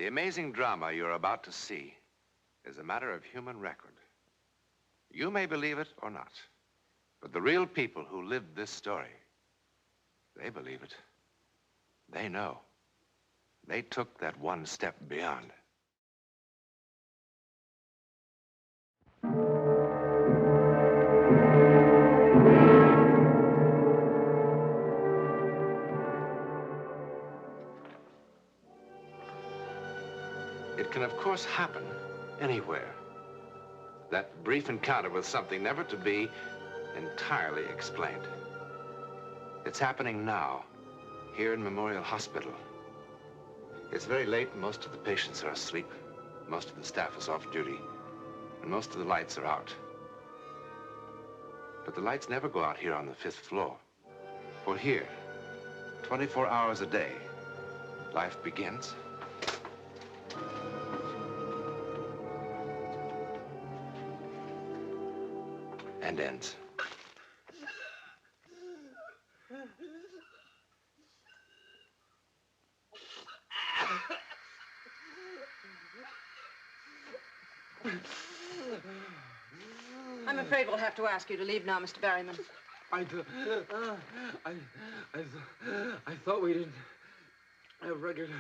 The amazing drama you're about to see is a matter of human record. You may believe it or not, but the real people who lived this story, they believe it. They know. They took that one step beyond. It can, of course, happen anywhere. That brief encounter with something never to be entirely explained. It's happening now, here in Memorial Hospital. It's very late and most of the patients are asleep. Most of the staff is off duty, and most of the lights are out. But the lights never go out here on the 5th floor. For here, 24 hours a day, life begins. And ends. I'm afraid we'll have to ask you to leave now, Mr. Berryman. I thought we didn't have regular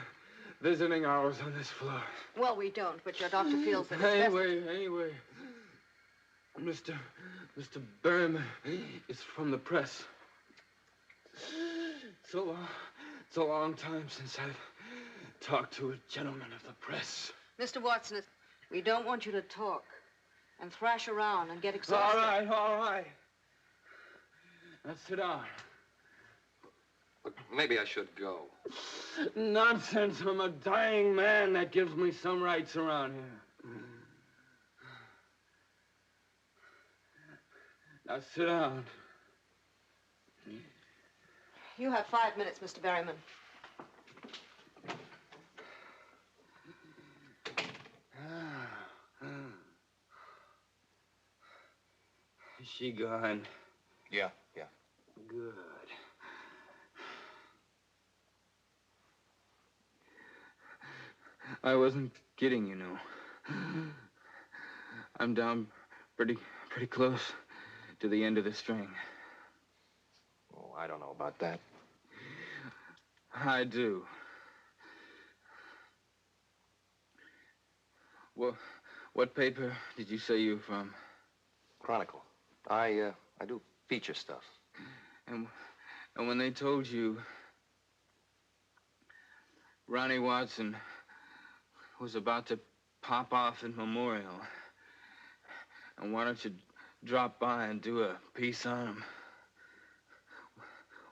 visiting hours on this floor. Well, we don't, but your doctor feels that it's Anyway, Mr. Berryman is from the press. It's a long time since I've talked to a gentleman of the press. Mr. Watson, we don't want you to talk and thrash around and get exhausted. All right. Now sit down. Look, maybe I should go. Nonsense. I'm a dying man. That gives me some rights around here. Now sit down. You have 5 minutes, Mr. Berryman. Is she gone? Yeah. Good. I wasn't kidding, you know. I'm down pretty close to the end of the string. Oh, I don't know about that. I do. Well, what paper did you say you were from? Chronicle. I do feature stuff. And when they told you Ronnie Watson was about to pop off in Memorial, and why don't you drop by and do a piece on him?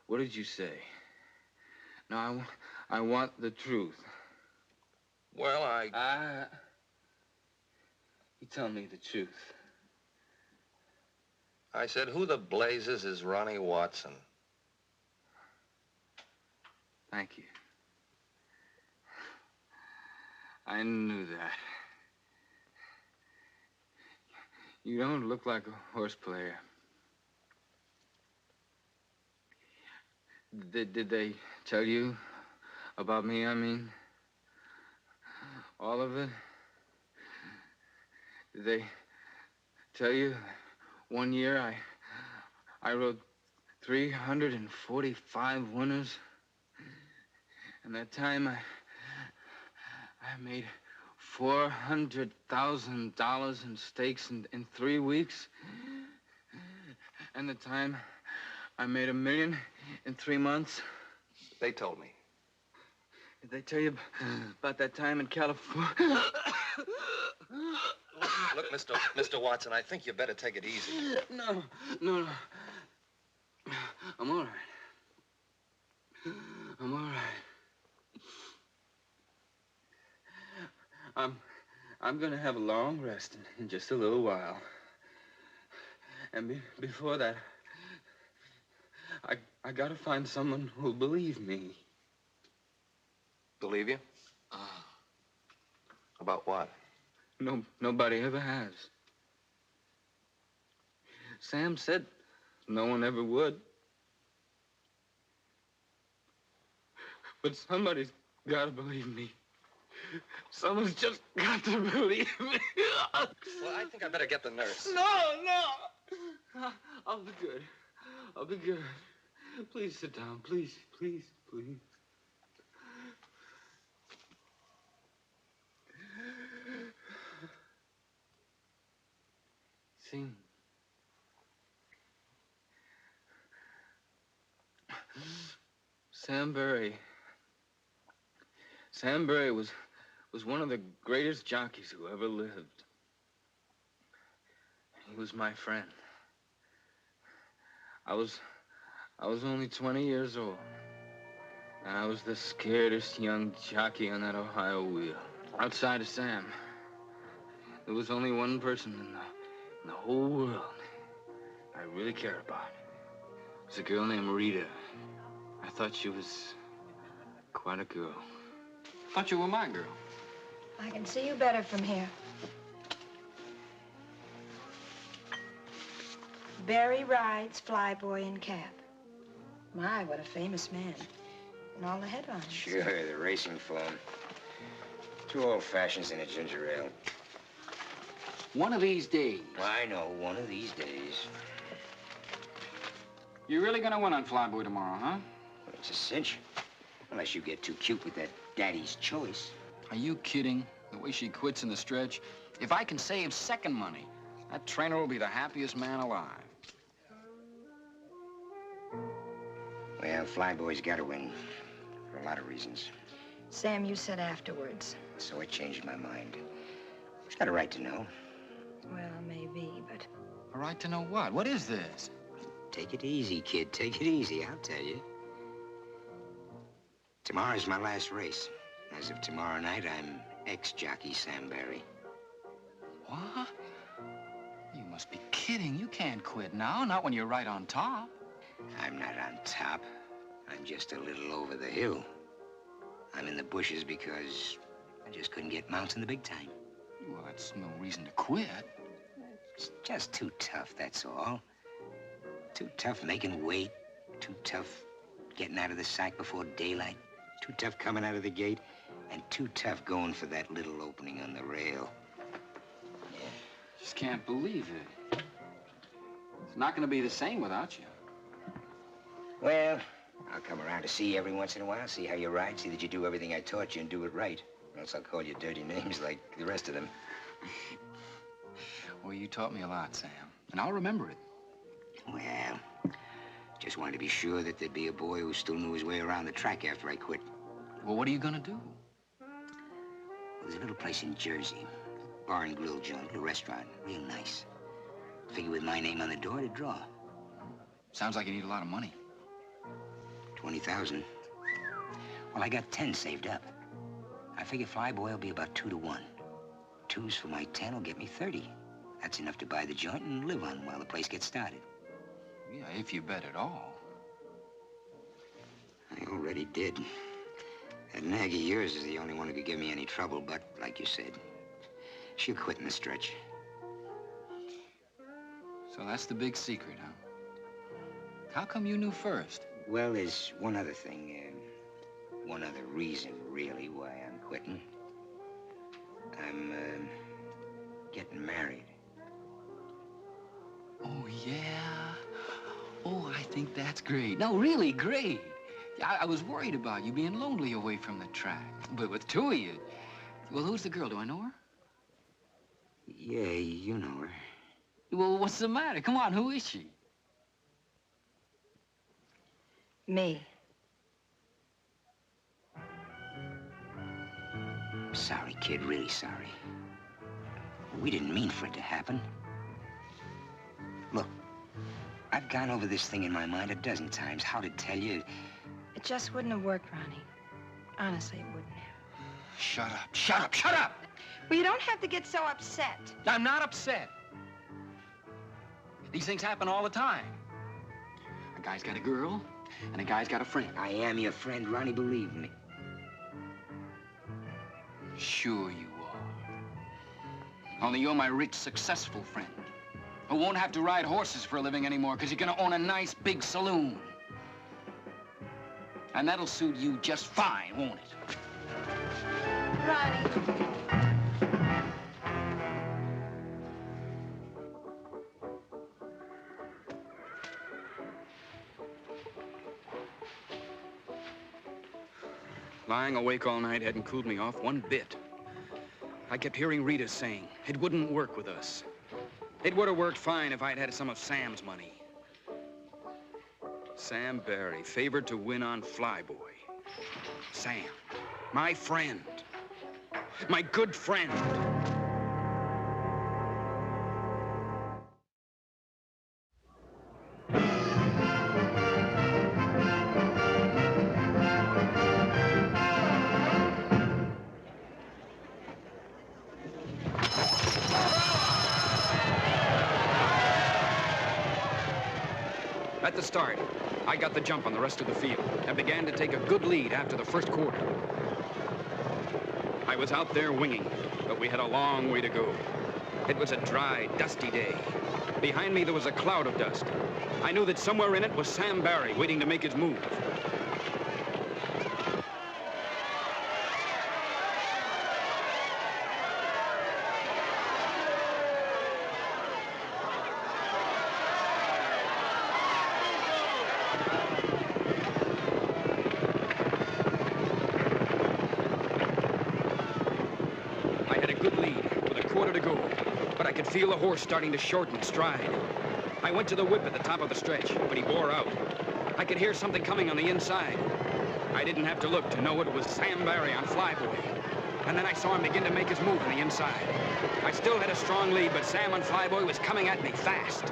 What did you say? No, I want the truth. Well, You tell me the truth. I said, who the blazes is Ronnie Watson? Thank you. I knew that. You don't look like a horse player. Did they tell you about me, I mean? All of it? Did they tell you one year I rode 345 winners? And that time I made $400,000 in stakes in 3 weeks. And the time I made $1 million in 3 months. They told me. Did they tell you about that time in California? Look, Mr. Watson, I think you better take it easy. No. I'm all right. I'm gonna have a long rest in just a little while. And before that, I gotta find someone who'll believe me. Believe you? About what? Nobody ever has. Sam said no one ever would. But somebody's gotta believe me. Someone's just got to believe me. Well, I think I better get the nurse. No! I'll be good. I'll be good. Please sit down. Please, please, please. See? Sam Berry. Sam Berry was one of the greatest jockeys who ever lived. He was my friend. I was only 20 years old. And I was the scaredest young jockey on that Ohio wheel. Outside of Sam, there was only one person in the whole world I really cared about. It was a girl named Rita. I thought she was quite a girl. Thought you were my girl. I can see you better from here. Barry rides flyboy in cap. My, what a famous man. And all the headlines. Sure, the racing form. 2 old fashions and a ginger ale. One of these days. I know, one of these days. You're really gonna win on Flyboy tomorrow, huh? Well, it's a cinch. Unless you get too cute with that daddy's choice. Are you kidding? The way she quits in the stretch. If I can save second money, that trainer will be the happiest man alive. Well, Flyboy's got to win. For a lot of reasons. Sam, you said afterwards. So I changed my mind. She's got a right to know. Well, maybe, but... A right to know what? What is this? Take it easy, kid. Take it easy, I'll tell you. Tomorrow's my last race. As of tomorrow night, I'm ex-jockey Sam Berry. What? You must be kidding. You can't quit now, not when you're right on top. I'm not on top. I'm just a little over the hill. I'm in the bushes because I just couldn't get mounts in the big time. Well, that's no reason to quit. It's just too tough, that's all. Too tough making weight. Too tough getting out of the sack before daylight. Too tough coming out of the gate. And too tough going for that little opening on the rail. Yeah. Just can't believe it. It's not gonna be the same without you. Well, I'll come around to see you every once in a while, see how you ride, see that you do everything I taught you and do it right. Or else I'll call you dirty names like the rest of them. Well, you taught me a lot, Sam, and I'll remember it. Well, just wanted to be sure that there'd be a boy who still knew his way around the track after I quit. Well, what are you gonna do? There's a little place in Jersey, bar and grill joint, little restaurant, real nice. Figure with my name on the door to draw. Sounds like you need a lot of money. 20,000. Well, I got 10 saved up. I figure Flyboy will be about 2 to 1. 2s for my 10 will get me 30. That's enough to buy the joint and live on while the place gets started. Yeah, if you bet at all. I already did. That nag of yours is the only one who could give me any trouble, but like you said, she'll quit in the stretch. So that's the big secret, huh? How come you knew first? Well, there's one other thing, one other reason, really, why I'm quitting. I'm, getting married. Oh, yeah? Oh, I think that's great. No, really great. I was worried about you being lonely away from the track. But with 2 of you... Well, who's the girl? Do I know her? Yeah, you know her. Well, what's the matter? Come on, who is she? Me. Sorry, kid, really sorry. We didn't mean for it to happen. Look, I've gone over this thing in my mind a dozen times, how to tell you. It just wouldn't have worked, Ronnie. Honestly, it wouldn't have. Shut up, shut up, shut up! Well, you don't have to get so upset. I'm not upset. These things happen all the time. A guy's got a girl, and a guy's got a friend. I am your friend, Ronnie, believe me. Sure you are. Only you're my rich, successful friend who won't have to ride horses for a living anymore because you're gonna own a nice big saloon. And that'll suit you just fine, won't it? Ronnie. Lying awake all night hadn't cooled me off one bit. I kept hearing Rita saying it wouldn't work with us. It would have worked fine if I'd had some of Sam's money. Sam Barry, favored to win on Flyboy. Sam, my friend. My good friend. At the start, I got the jump on the rest of the field and began to take a good lead after the first quarter. I was out there winging, but we had a long way to go. It was a dry, dusty day. Behind me, there was a cloud of dust. I knew that somewhere in it was Sam Barry waiting to make his move. Feel the horse starting to shorten stride. I went to the whip at the top of the stretch, but he bore out. I could hear something coming on the inside. I didn't have to look to know it was Sam Barry on Flyboy. And then I saw him begin to make his move on the inside. I still had a strong lead, but Sam on Flyboy was coming at me fast.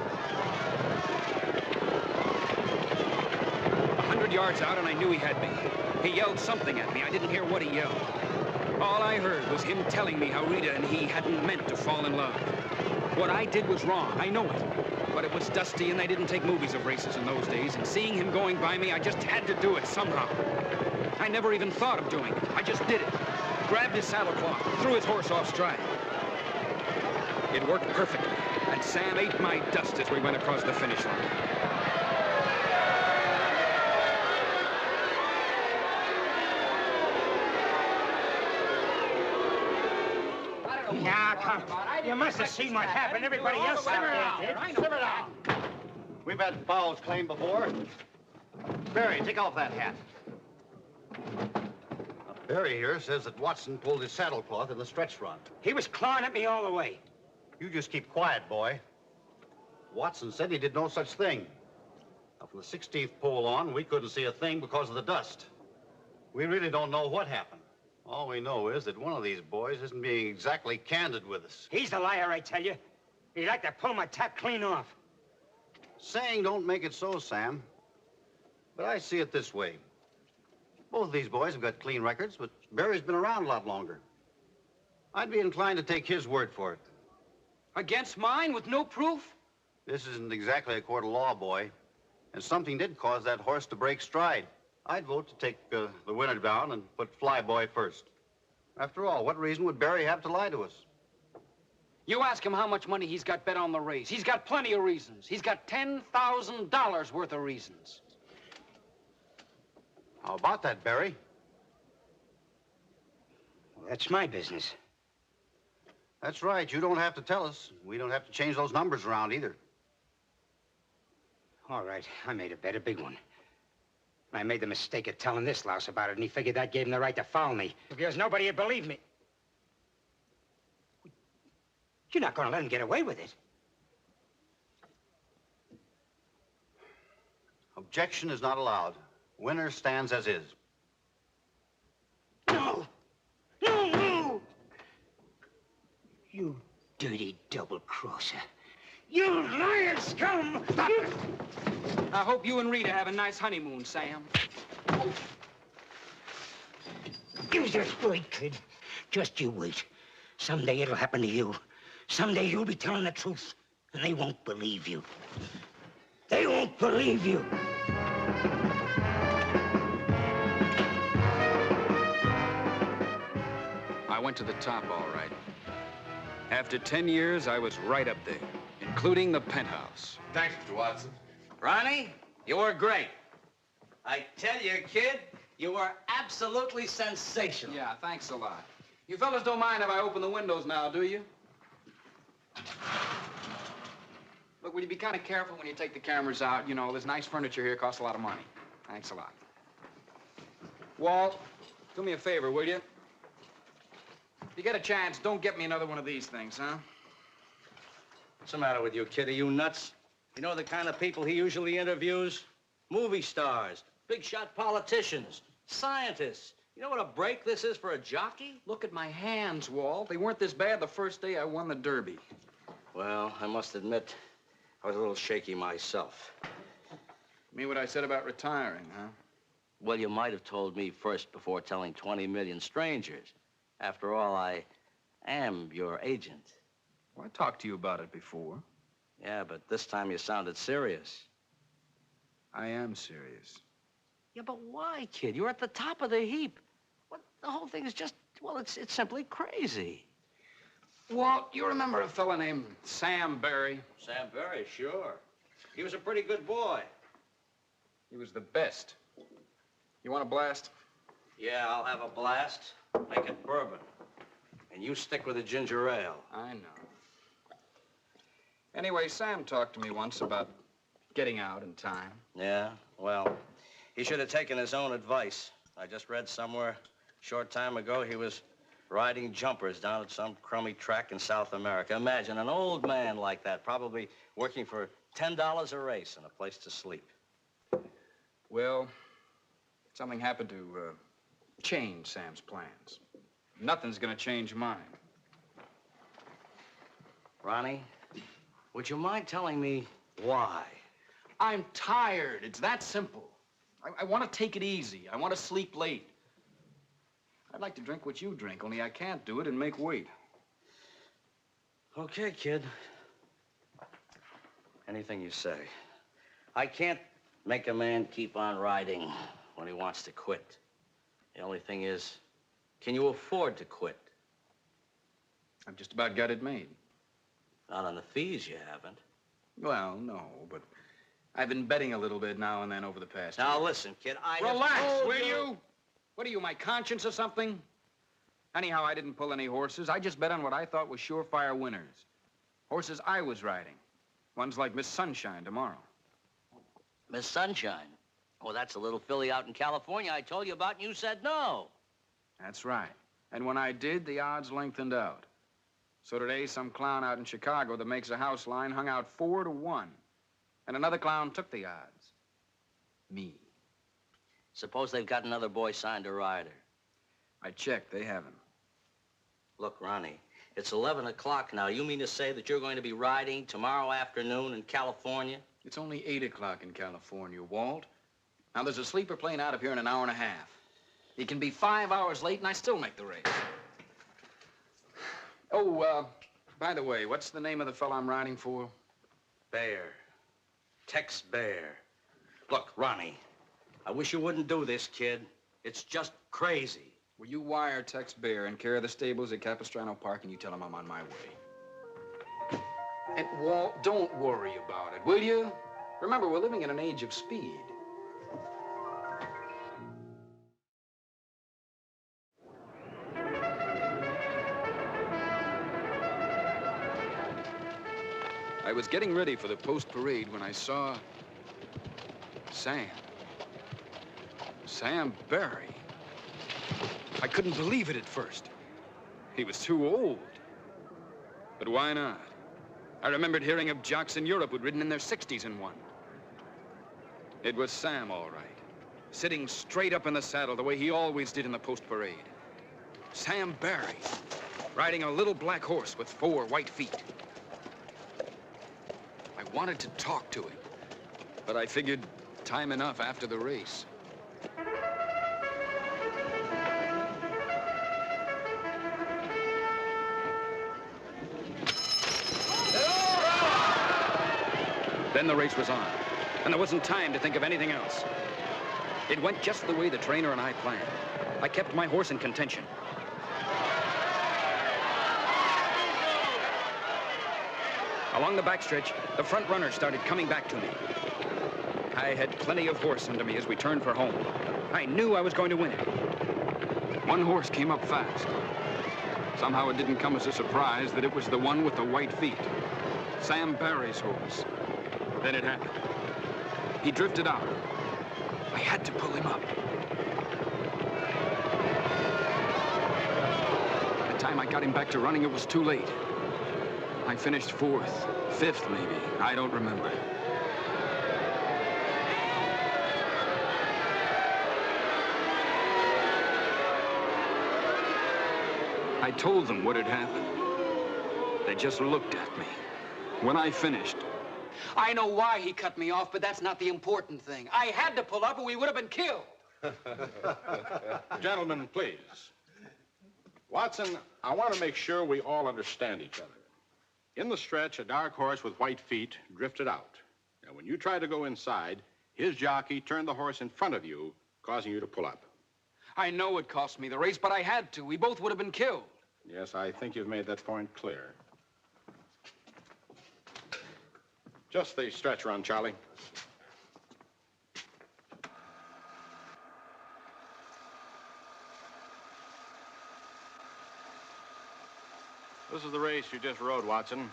100 yards out, and I knew he had me. He yelled something at me. I didn't hear what he yelled. All I heard was him telling me how Rita and he hadn't meant to fall in love. What I did was wrong, I know it. But it was dusty and they didn't take movies of races in those days, and seeing him going by me, I just had to do it somehow. I never even thought of doing it. I just did it. Grabbed his saddlecloth, threw his horse off stride. It worked perfectly, and Sam ate my dust as we went across the finish line. Now, come. You must have seen what happened. Everybody else out there did. Simmer down. We've had fouls claimed before. Barry, take off that hat. Barry here says that Watson pulled his saddlecloth in the stretch run. He was clawing at me all the way. You just keep quiet, boy. Watson said he did no such thing. Now, from the 16th pole on, we couldn't see a thing because of the dust. We really don't know what happened. All we know is that one of these boys isn't being exactly candid with us. He's the liar, I tell you. He'd like to pull my tack clean off. Saying don't make it so, Sam. But I see it this way. Both of these boys have got clean records, but Barry's been around a lot longer. I'd be inclined to take his word for it. Against mine with no proof? This isn't exactly a court of law, boy. And something did cause that horse to break stride. I'd vote to take the winner down and put Flyboy first. After all, what reason would Barry have to lie to us? You ask him how much money he's got bet on the race. He's got plenty of reasons. He's got $10,000 worth of reasons. How about that, Barry? Well, that's my business. That's right. You don't have to tell us. We don't have to change those numbers around either. All right, I made a bet, a big one. I made the mistake of telling this louse about it, and he figured that gave him the right to foul me, because nobody would believe me. You're not going to let him get away with it. Objection is not allowed. Winner stands as is. No! No, no! You dirty double-crosser. You lying scum! Stop it! I hope you and Rita have a nice honeymoon, Sam. You just wait, kid. Just you wait. Someday it'll happen to you. Someday you'll be telling the truth, and they won't believe you. They won't believe you. I went to the top, all right. After 10 years, I was right up there, including the penthouse. Thanks, Mr. Watson. Ronnie, you were great. I tell you, kid, you were absolutely sensational. Yeah, thanks a lot. You fellas don't mind if I open the windows now, do you? Look, will you be kind of careful when you take the cameras out? You know, this nice furniture here costs a lot of money. Thanks a lot. Walt, do me a favor, will you? If you get a chance, don't get me another one of these things, huh? What's the matter with you, kid? Are you nuts? You know the kind of people he usually interviews? Movie stars, big shot politicians, scientists. You know what a break this is for a jockey? Look at my hands, Walt. They weren't this bad the first day I won the Derby. Well, I must admit, I was a little shaky myself. Mean what I said about retiring, huh? Well, you might have told me first before telling 20 million strangers. After all, I am your agent. Well, I talked to you about it before. Yeah, but this time you sounded serious. I am serious. Yeah, but why, kid? You're at the top of the heap. What, the whole thing is just, well, it's simply crazy. Walt, you remember a fella named Sam Barry? Sam Barry, sure. He was a pretty good boy. He was the best. You want a blast? Yeah, I'll have a blast. Make it bourbon. And you stick with the ginger ale. I know. Anyway, Sam talked to me once about getting out in time. Yeah? Well, he should have taken his own advice. I just read somewhere a short time ago he was riding jumpers down at some crummy track in South America. Imagine an old man like that, probably working for $10 a race and a place to sleep. Well, something happened to change Sam's plans. Nothing's gonna change mine. Ronnie, would you mind telling me why? I'm tired. It's that simple. I want to take it easy. I want to sleep late. I'd like to drink what you drink, only I can't do it and make weight. Okay, kid. Anything you say. I can't make a man keep on riding when he wants to quit. The only thing is, can you afford to quit? I've just about got it made. Not on the fees, you haven't. Well, no, but I've been betting a little bit now and then over the past Now, year. listen, kid, Relax, will you? What are you, my conscience or something? Anyhow, I didn't pull any horses. I just bet on what I thought was surefire winners. Horses I was riding. Ones like Miss Sunshine tomorrow. Miss Sunshine? Well, that's a little filly out in California I told you about, and you said no. That's right. And when I did, the odds lengthened out. So today, some clown out in Chicago that makes a house line hung out 4-1. And another clown took the odds. Me. Suppose they've got another boy signed a rider. I checked. They haven't. Look, Ronnie, it's 11 o'clock now. You mean to say that you're going to be riding tomorrow afternoon in California? It's only 8 o'clock in California, Walt. Now, there's a sleeper plane out of here in an hour and a half. It can be 5 hours late, and I still make the race. Oh, by the way, what's the name of the fellow I'm riding for? Bear. Tex Bear. Look, Ronnie, I wish you wouldn't do this, kid. It's just crazy. Will you wire Tex Bear in care of the stables at Capistrano Park, and you tell him I'm on my way? And, Walt, don't worry about it, will you? Remember, we're living in an age of speed. I was getting ready for the post-parade when I saw Sam. Sam Barry. I couldn't believe it at first. He was too old. But why not? I remembered hearing of jocks in Europe who'd ridden in their 60s and won. It was Sam, all right. Sitting straight up in the saddle the way he always did in the post-parade. Sam Barry, riding a little black horse with 4 white feet. I wanted to talk to him, but I figured time enough after the race. Then the race was on, and there wasn't time to think of anything else. It went just the way the trainer and I planned. I kept my horse in contention. Along the backstretch, the front runner started coming back to me. I had plenty of horse under me as we turned for home. I knew I was going to win it. One horse came up fast. Somehow it didn't come as a surprise that it was the one with the white feet. Sam Barry's horse. Then it happened. He drifted out. I had to pull him up. By the time I got him back to running, it was too late. I finished 4th, 5th maybe. I don't remember. I told them what had happened. They just looked at me. When I finished... I know why he cut me off, but that's not the important thing. I had to pull up or we would have been killed. Gentlemen, please. Watson, I want to make sure we all understand each other. In the stretch, a dark horse with white feet drifted out. And when you tried to go inside, his jockey turned the horse in front of you, causing you to pull up. I know it cost me the race, but I had to. We both would have been killed. Yes, I think you've made that point clear. Just the stretch run, Charlie. This is the race you just rode, Watson.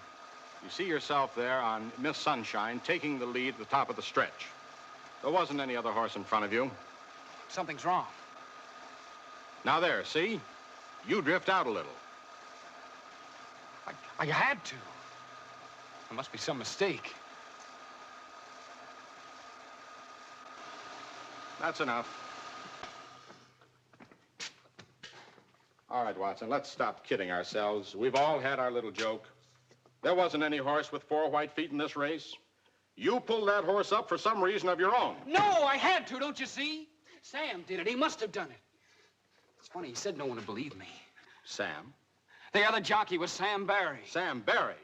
You see yourself there on Miss Sunshine taking the lead at the top of the stretch. There wasn't any other horse in front of you. Something's wrong. Now there, see? You drift out a little. I had to. There must be some mistake. That's enough. All right, Watson, let's stop kidding ourselves. We've all had our little joke. There wasn't any horse with 4 white feet in this race. You pulled that horse up for some reason of your own. No, I had to, don't you see? Sam did it. He must have done it. It's funny, he said no one would believe me. Sam? The other jockey was Sam Barry. Sam Barry?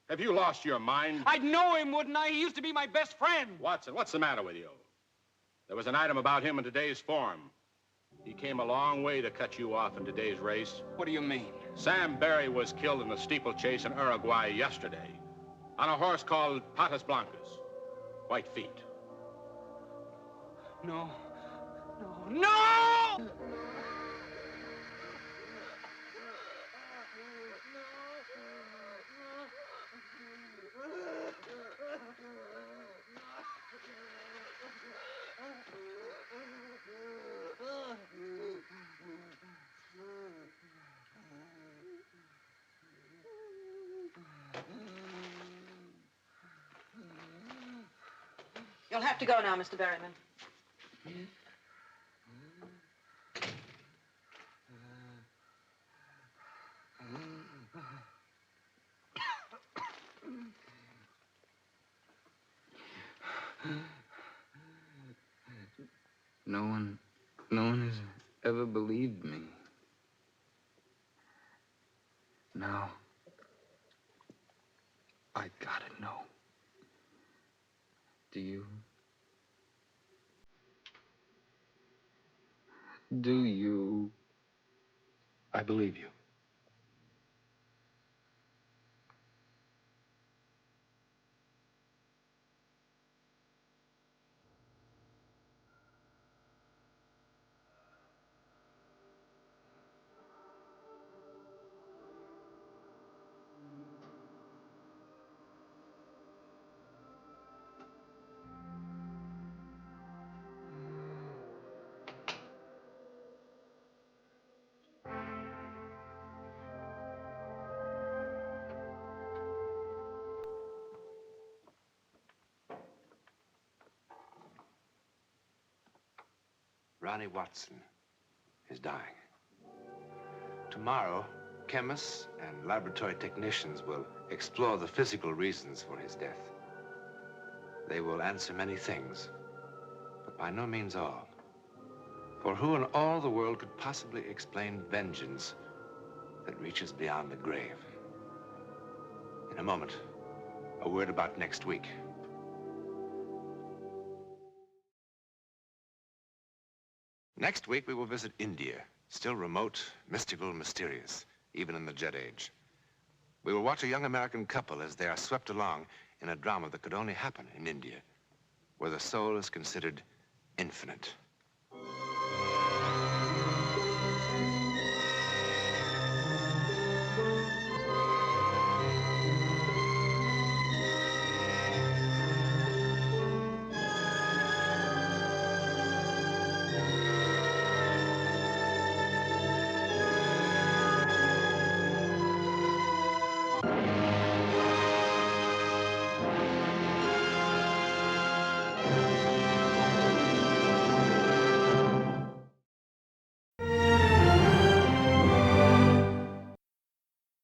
Have you lost your mind? I'd know him, wouldn't I? He used to be my best friend. Watson, what's the matter with you? There was an item about him in today's form. He came a long way to cut you off in today's race. What do you mean? Sam Barry was killed in a steeplechase in Uruguay yesterday on a horse called Patas Blancas. White feet. No. No! You'll have to go now, Mr. Berryman. No one has ever believed me. Now, I gotta know. Do you? Do you? I believe you. Ronnie Watson is dying. Tomorrow, chemists and laboratory technicians will explore the physical reasons for his death. They will answer many things, but by no means all. For who in all the world could possibly explain vengeance that reaches beyond the grave? In a moment, a word about next week. Next week, we will visit India, still remote, mystical, mysterious, even in the jet age. We will watch a young American couple as they are swept along in a drama that could only happen in India, where the soul is considered infinite.